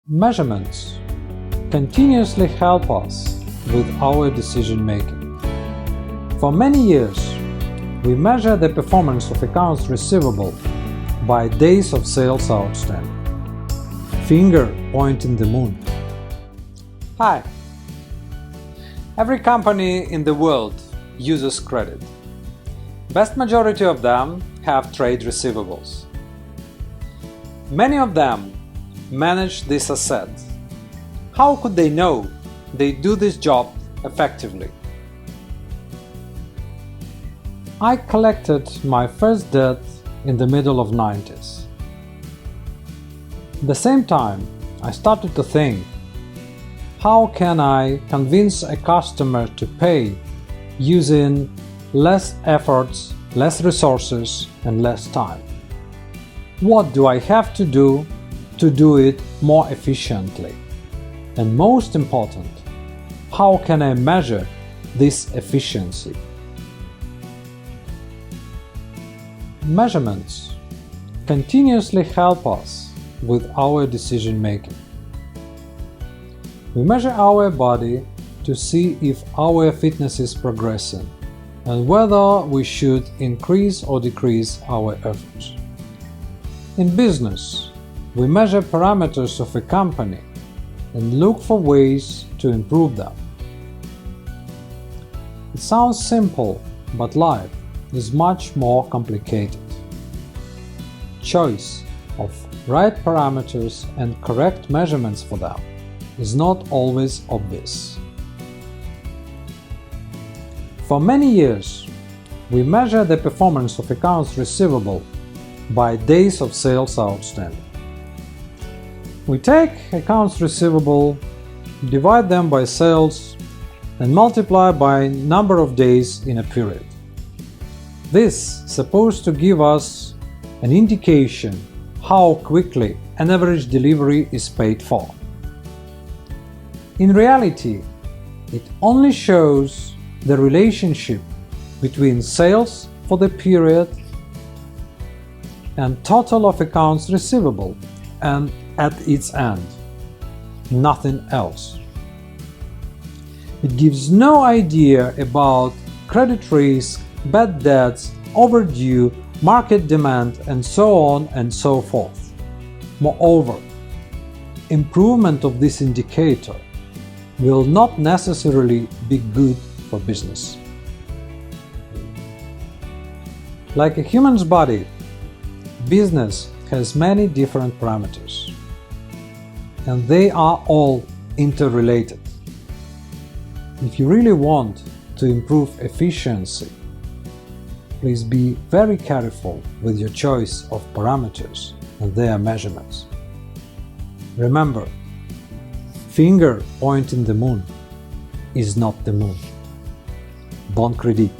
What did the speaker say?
Measurements continuously help us with our decision-making. For many years, we measure the performance of accounts receivable by days of sales outstanding. Finger pointing the moon. Hi! Every company in the world uses credit. Vast majority of them have trade receivables. Many of them manage this asset. How could they know they do this job effectively? I collected my first debt in the middle of 90s. At the same time, I started to think, how can I convince a customer to pay using less efforts, less resources, and less time? What do I have to do it more efficiently? And most important, how can I measure this efficiency? Measurements continuously help us with our decision-making. We measure our body to see if our fitness is progressing and whether we should increase or decrease our efforts. In business, we measure parameters of a company and look for ways to improve them. It sounds simple, but life is much more complicated. Choice of right parameters and correct measurements for them is not always obvious. For many years, we measure the performance of accounts receivable by days of sales outstanding. We take accounts receivable, divide them by sales, and multiply by number of days in a period. This is supposed to give us an indication how quickly an average delivery is paid for. In reality, it only shows the relationship between sales for the period and total of accounts receivable, and at its end, nothing else. It gives no idea about credit risk, bad debts, overdue, market demand, and so on and so forth. Moreover, improvement of this indicator will not necessarily be good for business. Like a human's body, business has many different parameters, and they are all interrelated. If you really want to improve efficiency, please be very careful with your choice of parameters and their measurements. Remember, finger pointing the moon is not the moon. Bon crédit!